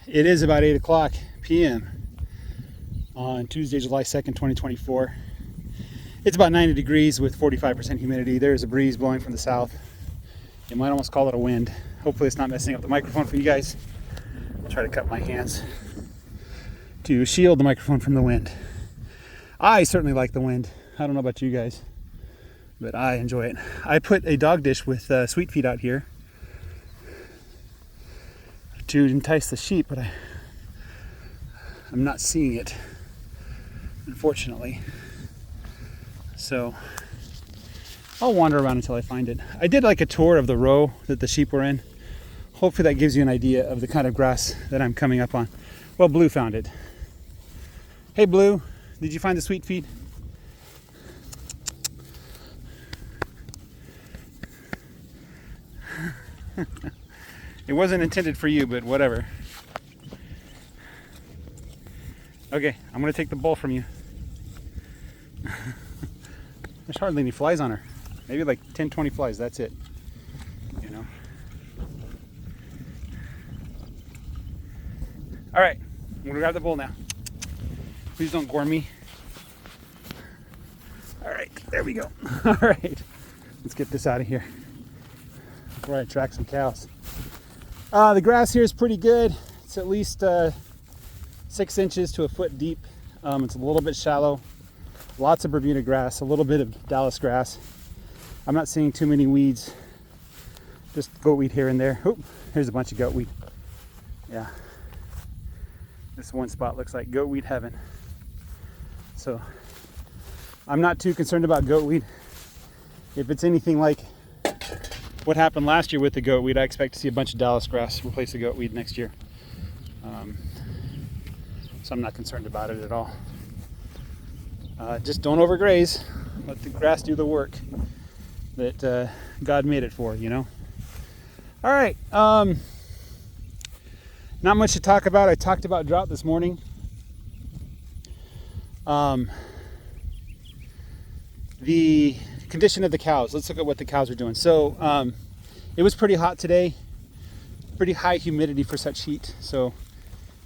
It is about 8 o'clock p.m. on Tuesday, July 2nd, 2024. It's about 90 degrees with 45% humidity. There's a breeze blowing from the south. You might almost call it a wind. Hopefully it's not messing up the microphone for you guys. I'll try to cup my hands to shield the microphone from the wind. I certainly like the wind. I don't know about you guys, but I enjoy it. I put a dog dish with sweet feed out here to entice the sheep, but I'm not seeing it, unfortunately. So I'll wander around until I find it. I did like a tour of the row that the sheep were in. Hopefully that gives you an idea of the kind of grass that I'm coming up on. Well, Blue found it. Hey Blue, did you find the sweet feed? It wasn't intended for you, but whatever. Okay, I'm gonna take the bowl from you. There's hardly any flies on her. Maybe like 10, 20 flies, that's it. You know. All right, I'm gonna grab the bowl now. Please don't gore me. All right, there we go. All right, let's get this out of here before I attract some cows. The grass here is pretty good. It's at least 6 inches to a foot deep. It's a little bit shallow. Lots of Bermuda grass, a little bit of Dallas grass. I'm not seeing too many weeds. Just goat weed here and there. Oop, here's a bunch of goat weed. Yeah. This one spot looks like goat weed heaven. So I'm not too concerned about goat weed. If it's anything like what happened last year with the goat weed, I expect to see a bunch of Dallas grass replace the goat weed next year. So I'm not concerned about it at all. Just don't overgraze. Let the grass do the work that God made it for, you know. All right. Not much to talk about. I talked about drought this morning. The condition of the cows. Let's look at what the cows are doing. So it was pretty hot today. Pretty high humidity for such heat. So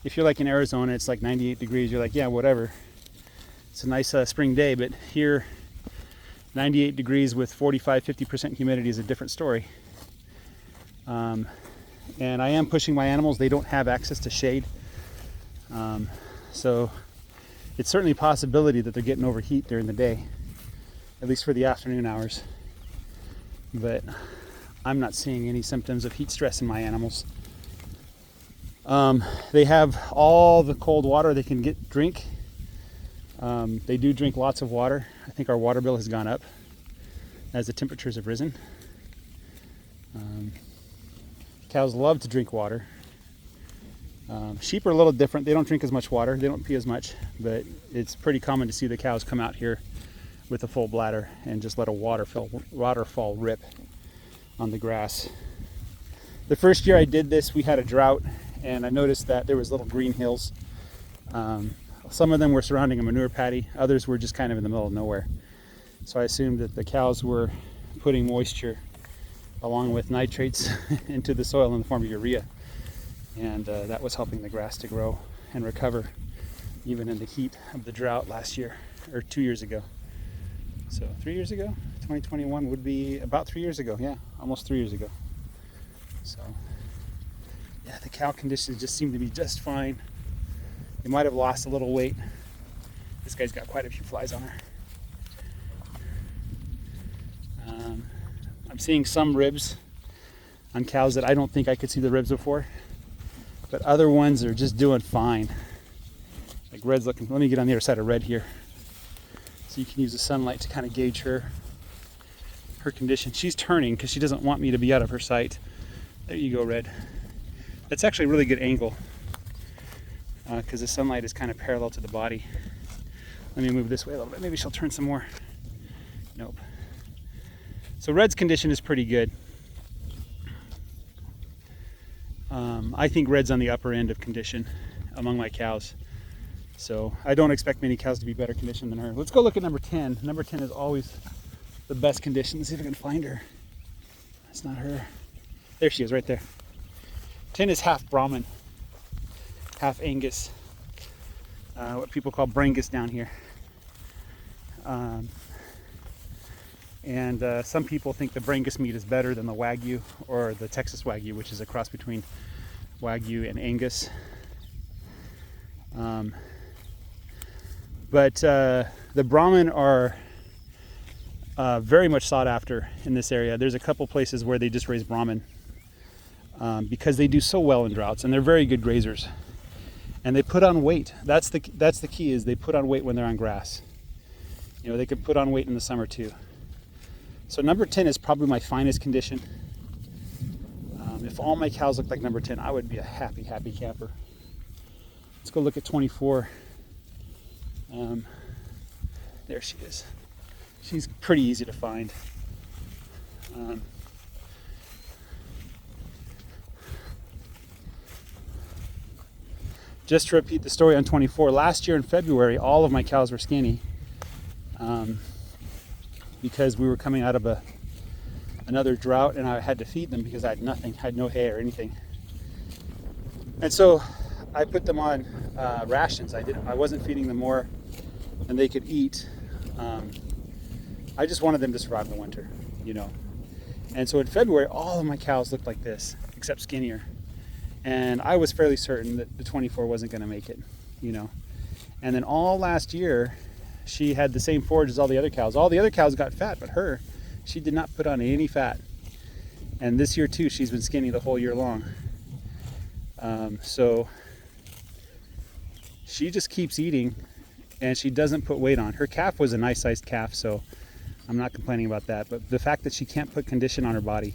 if you're like in Arizona, it's like 98 degrees. You're like, yeah, whatever. It's a nice spring day, but here 98 degrees with 45-50% humidity is a different story. And I am pushing my animals. They don't have access to shade. So it's certainly a possibility that they're getting overheat during the day, at least for the afternoon hours. But I'm not seeing any symptoms of heat stress in my animals. They have all the cold water they can drink. They do drink lots of water. I think our water bill has gone up as the temperatures have risen. Cows love to drink water. Sheep are a little different. They don't drink as much water. They don't pee as much, but it's pretty common to see the cows come out here with a full bladder and just let a waterfall rip on the grass. The first year I did this, we had a drought, and I noticed that there was little green hills. Some of them were surrounding a manure paddy. Others were just kind of in the middle of nowhere. So I assumed that the cows were putting moisture along with nitrates into the soil in the form of urea. And that was helping the grass to grow and recover even in the heat of the drought last year, or 2 years ago. So 3 years ago? 2021 would be about 3 years ago. Yeah, almost 3 years ago. So yeah, the cow conditions just seem to be just fine. They might have lost a little weight. This guy's got quite a few flies on her. I'm seeing some ribs on cows that I don't think I could see the ribs before, but other ones are just doing fine. Like Red's looking. Let me get on the other side of Red here, so you can use the sunlight to kind of gauge her condition. She's turning because she doesn't want me to be out of her sight. There you go, Red. That's actually a really good angle, because the sunlight is kind of parallel to the body. Let me move this way a little bit. Maybe she'll turn some more. Nope. So Red's condition is pretty good. I think Red's on the upper end of condition among my cows. So I don't expect many cows to be better conditioned than her. Let's go look at number 10. Number 10 is always the best condition. Let's see if I can find her. That's not her. There she is, right there. 10 is half Brahman. half Angus, what people call Brangus down here. And some people think the Brangus meat is better than the Wagyu or the Texas Wagyu, which is a cross between Wagyu and Angus. But the Brahman are very much sought after in this area. There's a couple places where they just raise Brahman because they do so well in droughts, and they're very good grazers. And they put on weight. That's the key, is they put on weight when they're on grass. You know, they could put on weight in the summer too. So number 10 is probably my finest condition. If all my cows looked like number 10, I would be a happy camper. Let's go look at 24. There she is. She's pretty easy to find. Just to repeat the story on 24, last year in February, all of my cows were skinny because we were coming out of another drought, and I had to feed them because I had nothing, had no hay or anything. And so I put them on rations. I wasn't feeding them more than they could eat. I just wanted them to survive the winter, you know. And so in February, all of my cows looked like this, except skinnier. And I was fairly certain that the 24 wasn't going to make it, you know. And then all last year, she had the same forage as all the other cows. All the other cows got fat, but she did not put on any fat. And this year too, she's been skinny the whole year long. So she just keeps eating, and she doesn't put weight on. Her calf was a nice sized calf, so I'm not complaining about that. But the fact that she can't put condition on her body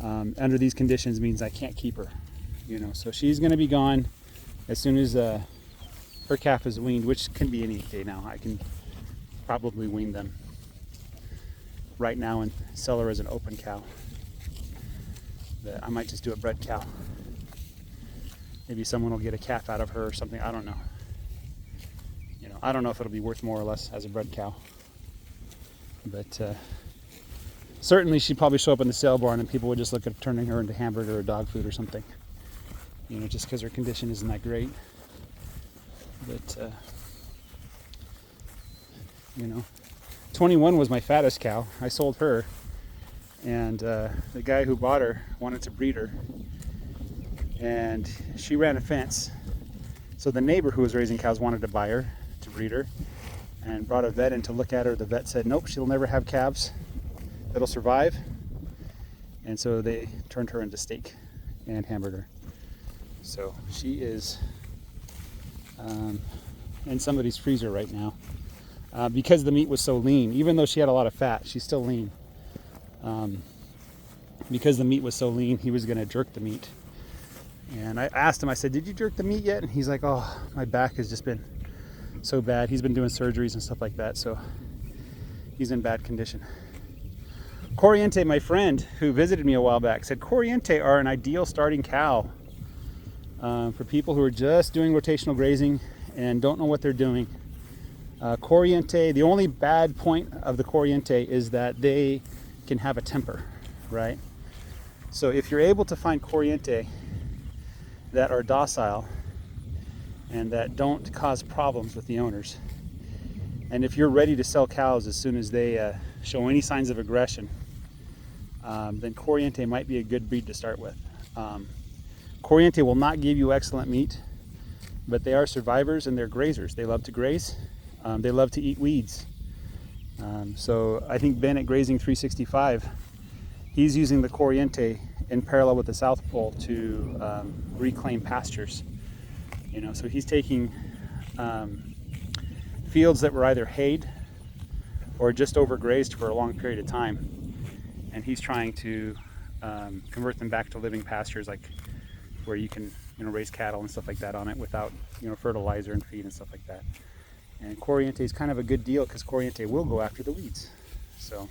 under these conditions means I can't keep her. You know, so she's going to be gone as soon as her calf is weaned, which can be any day now. I can probably wean them right now and sell her as an open cow. But I might just do a bred cow. Maybe someone will get a calf out of her or something. I don't know. You know, I don't know if it'll be worth more or less as a bred cow. But certainly she'd probably show up in the sale barn and people would just look at turning her into hamburger or dog food or something. You know, just because her condition isn't that great. But, you know, 21 was my fattest cow. I sold her, and the guy who bought her wanted to breed her, and she ran a fence. So the neighbor who was raising cows wanted to buy her to breed her, and brought a vet in to look at her. The vet said, nope, she'll never have calves that'll survive. And so they turned her into steak and hamburger. So she is in somebody's freezer right now because the meat was so lean. Even though she had a lot of fat, she's still lean. Because the meat was so lean, he was going to jerk the meat. And I asked him, I said, did you jerk the meat yet? And he's like, oh, my back has just been so bad. He's been doing surgeries and stuff like that, so he's in bad condition. Corriente, my friend who visited me a while back, said Corriente are an ideal starting cow for people who are just doing rotational grazing and don't know what they're doing. Corriente, the only bad point of the Corriente is that they can have a temper, right? So if you're able to find Corriente that are docile and that don't cause problems with the owners, and if you're ready to sell cows as soon as they show any signs of aggression, then Corriente might be a good breed to start with. Corriente will not give you excellent meat, but they are survivors and they're grazers. They love to graze. They love to eat weeds. So I think Ben at Grazing 365, he's using the Corriente in parallel with the South Pole to reclaim pastures. You know, so he's taking fields that were either hayed or just overgrazed for a long period of time, and he's trying to convert them back to living pastures, like where you can, you know, raise cattle and stuff like that on it without, you know, fertilizer and feed and stuff like that. And Corriente is kind of a good deal because Corriente will go after the weeds. So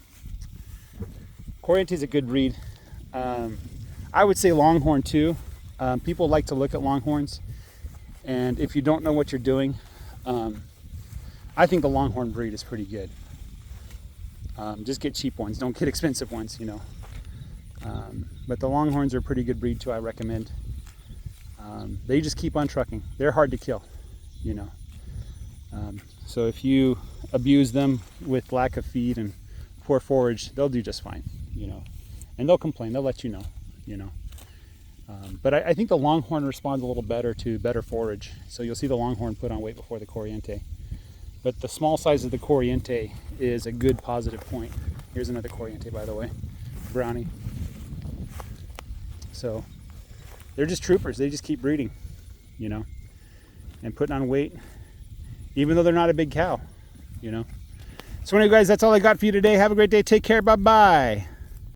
Corriente is a good breed. I would say Longhorn too. People like to look at Longhorns, and if you don't know what you're doing, I think the Longhorn breed is pretty good. Just get cheap ones, don't get expensive ones, you know. But the Longhorns are a pretty good breed too, I recommend. They just keep on trucking. They're hard to kill, you know. So if you abuse them with lack of feed and poor forage, they'll do just fine, you know. And they'll complain. They'll let you know, you know. But I think the longhorn responds a little better to better forage. So you'll see the longhorn put on weight before the Corriente. But the small size of the Corriente is a good positive point. Here's another Corriente, by the way, brownie. So they're just troopers. They just keep breeding, you know, and putting on weight, even though they're not a big cow, you know. So anyway, guys, that's all I got for you today. Have a great day. Take care. Bye-bye.